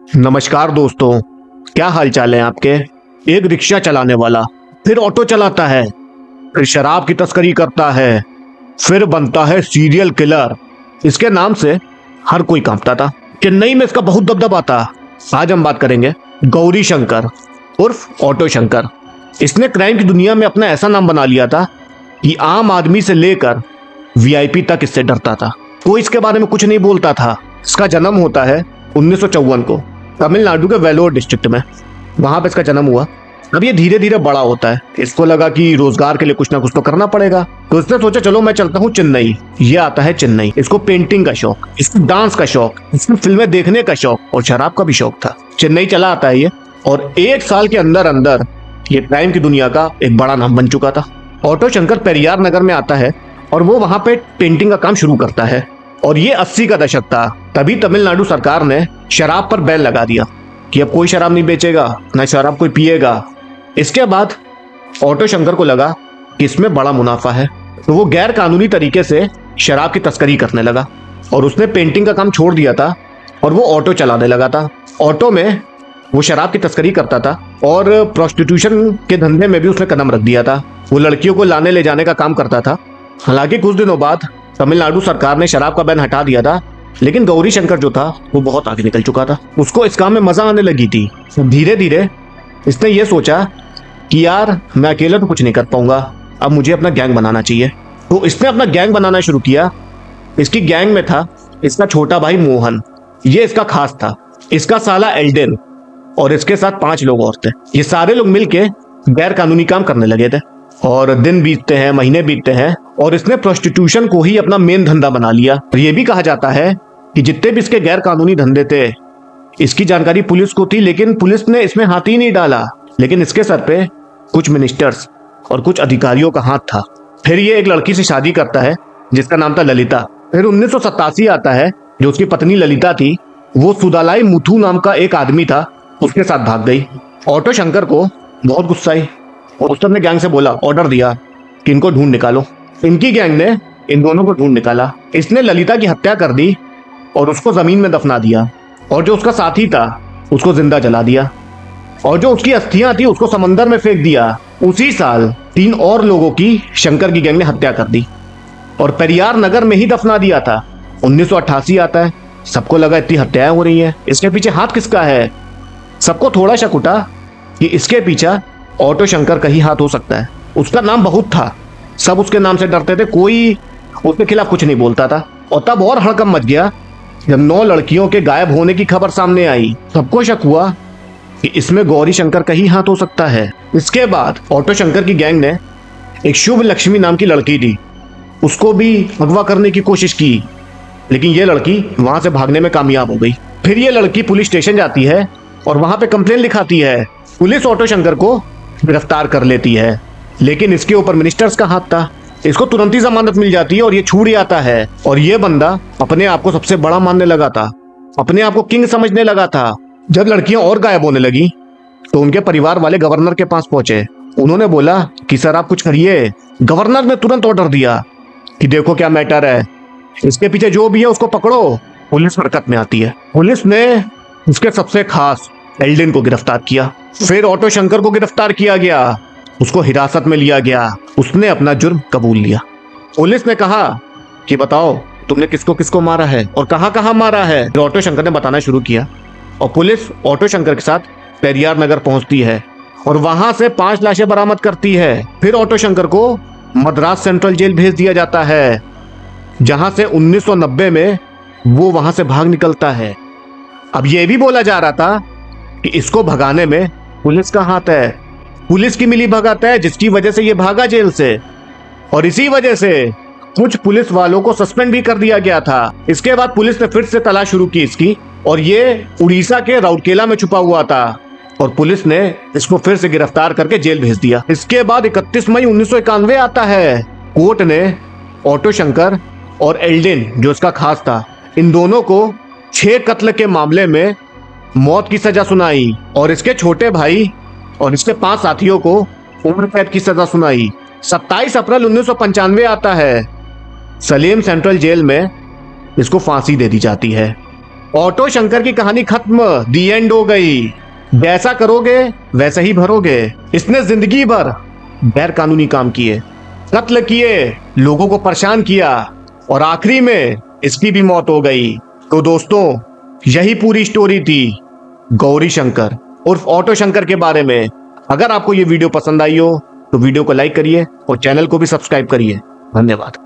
नमस्कार दोस्तों, क्या हाल चाल है आपके। एक रिक्शा चलाने वाला, फिर ऑटो चलाता है, फिर शराब की तस्करी करता है, फिर बनता है सीरियल किलर। इसके नाम से हर कोई कांपता था। चेन्नई में इसका बहुत दबदबा था। आज हम बात करेंगे गौरी शंकर उर्फ ऑटो शंकर। इसने क्राइम की दुनिया में अपना ऐसा नाम बना लिया था कि आम आदमी से लेकर वीआईपी तक इससे डरता था। कोई इसके बारे में कुछ नहीं बोलता था। इसका जन्म होता है 1954 को तमिलनाडु के वेलोर डिस्ट्रिक्ट में। वहां पे इसका जन्म हुआ। अब ये धीरे धीरे बड़ा होता है। इसको लगा कि रोजगार के लिए कुछ ना कुछ तो करना पड़ेगा, तो इसने सोचा चलो मैं चलता हूँ चेन्नई। ये आता है चेन्नई। इसको पेंटिंग का शौक, इसको डांस का शौक, इसको फिल्में देखने का शौक और शराब का भी शौक था। चेन्नई चला आता है ये, और 1 साल के अंदर अंदर ये क्राइम की दुनिया का एक बड़ा नाम बन चुका था। ऑटो शंकर पेरियार नगर में आता है और वो वहां पे पेंटिंग का काम शुरू करता है। और ये 80 का दशक था। तभी तमिलनाडु सरकार ने शराब पर बैन लगा दिया कि अब कोई शराब नहीं बेचेगा, ना शराब कोई पिएगा। इसके बाद ऑटो शंकर को लगा कि इसमें बड़ा मुनाफा है, तो वो गैर कानूनी तरीके से शराब की तस्करी करने लगा और उसने पेंटिंग का काम छोड़ दिया था और वो ऑटो चलाने लगा था। ऑटो में वो शराब की तस्करी करता था और प्रोस्टिट्यूशन के धंधे में भी उसने कदम रख दिया था। वो लड़कियों को लाने ले जाने का काम करता था। हालांकि कुछ दिनों बाद तमिलनाडु सरकार ने शराब का बैन हटा दिया था, लेकिन गौरी शंकर जो था वो बहुत आगे निकल चुका था। उसको इस काम में मजा आने लगी थी। धीरे धीरे इसने ये सोचा कि यार मैं अकेला तो कुछ नहीं कर पाऊंगा, अब मुझे अपना गैंग बनाना चाहिए। तो इसने अपना गैंग बनाना शुरू किया। इसकी गैंग में था इसका छोटा भाई मोहन, ये इसका खास था, इसका साला एल्डेन और इसके साथ 5 लोग और थे। ये सारे लोग मिलके गैर कानूनी काम करने लगे थे और दिन बीतते हैं, महीने बीतते हैं और इसने प्रोस्टिट्यूशन को ही अपना मेन धंधा बना लिया। और ये भी कहा जाता है कि जितने भी इसके गैर कानूनी धंधे थे इसकी जानकारी पुलिस को थी, लेकिन पुलिस ने इसमें हाथ ही नहीं डाला। लेकिन इसके सर पे कुछ मिनिस्टर्स और कुछ अधिकारियों का हाथ था। फिर ये एक लड़की से शादी करता है जिसका नाम था ललिता। फिर 1987 आता है। जो उसकी पत्नी ललिता थी वो सुदालाई मुथु नाम का एक आदमी था, उसके साथ भाग गई। ऑटो शंकर को बहुत गुस्सा आई और उसने गैंग से बोला, ऑर्डर दिया कि इनको ढूंढ निकालो। इनकी गैंग ने इन दोनों को ढूंढ निकाला। इसने ललिता की हत्या कर दी और उसको जमीन में दफना दिया, और जो उसका साथी था उसको जिंदा जला दिया, और जो उसकी अस्थियां थी उसको समंदर में फेंक दिया। उसी साल 3 और लोगों की शंकर की गैंग ने हत्या कर दी और पेरियार नगर में ही दफना दिया था। 1988 आता है। सबको लगा इतनी हत्याएं हो रही हैं, इसके पीछे हाथ किसका है। सबको थोड़ा शक उठा कि इसके पीछे ऑटो शंकर का ही हाथ हो सकता है। उसका नाम बहुत था, सब उसके नाम से डरते थे, कोई उसके खिलाफ कुछ नहीं बोलता था। और तब और हड़कंप मच गया जब 9 लड़कियों के गायब होने की खबर सामने आई। सबको शक हुआ कि इसमें गौरी शंकर का ही हाथ हो सकता है। इसके बाद ऑटो शंकर की गैंग ने एक शुभ लक्ष्मी नाम की लड़की थी, उसको भी अगवा करने की कोशिश की, लेकिन ये लड़की वहां से भागने में कामयाब हो गई। फिर ये लड़की पुलिस स्टेशन जाती है और वहां पे कंप्लेन लिखाती है। पुलिस ऑटो शंकर को गिरफ्तार कर लेती है, लेकिन इसके ऊपर मिनिस्टर्स का हाथ था। इसको तुरंत ही जमानत मिल जाती है और ये छूट जाता है। और ये बंदा अपने आप को सबसे बड़ा मानने लगा था, अपने आप को किंग समझने लगा था। जब लड़कियां और गायब होने लगी तो उनके परिवार वाले गवर्नर के पास पहुंचे। उन्होंने बोला कि सर आप कुछ करिए। गवर्नर ने तुरंत ऑर्डर दिया कि देखो क्या मैटर है, इसके पीछे जो भी है उसको पकड़ो। पुलिस हरकत में आती है। पुलिस ने उसके सबसे खास एल्डेन को गिरफ्तार किया। फिर ऑटो शंकर को गिरफ्तार किया गया, उसको हिरासत में लिया गया। उसने अपना जुर्म कबूल लिया। पुलिस ने कहा कि बताओ तुमने किसको किसको मारा है और कहां कहां मारा है। तो ऑटो शंकर ने बताना शुरू किया और पुलिस ऑटो शंकर के साथ पेरियार नगर पहुंचती है और वहां से 5 लाशें बरामद करती है। फिर ऑटो शंकर को मद्रास सेंट्रल जेल भेज दिया जाता है, जहां से 1990 में वो वहां से भाग निकलता है। अब यह भी बोला जा रहा था कि इसको भगाने में पुलिस का हाथ है, पुलिस की मिली भगत है जिसकी वजह से ये भागा जेल से, और इसी वजह से कुछ पुलिस वालों को सस्पेंड भी कर दिया गया था। इसके बाद पुलिस ने फिर से तलाश शुरू की इसकी, और ये उड़ीसा के राउरकेला में छुपा हुआ था और पुलिस ने इसको फिर से गिरफ्तार करके जेल भेज दिया। इसके बाद 31 मई 1991 आता है। कोर्ट ने ऑटो शंकर और एल्डेन जो इसका खास था, इन दोनों को 6 कत्ल के मामले में मौत की सजा सुनाई और इसके छोटे भाई और इसके 5 साथियों को उम्र कैद की सजा सुनाई। 27 अप्रैल 1995 आता है। सलेम सेंट्रल जेल में इसको फांसी दे दी जाती है। ऑटो शंकर की कहानी खत्म, दी एंड हो गई। जैसा करोगे वैसे ही भरोगे। इसने जिंदगी भर गैर कानूनी काम किए, कत्ल किए, लोगों को परेशान किया और आखिरी में इसकी भी मौत हो गई। तो दोस्तों, यही पूरी स्टोरी थी गौरी शंकर उर्फ ऑटो शंकर के बारे में। अगर आपको ये वीडियो पसंद आई हो तो वीडियो को लाइक करिए और चैनल को भी सब्सक्राइब करिए। धन्यवाद।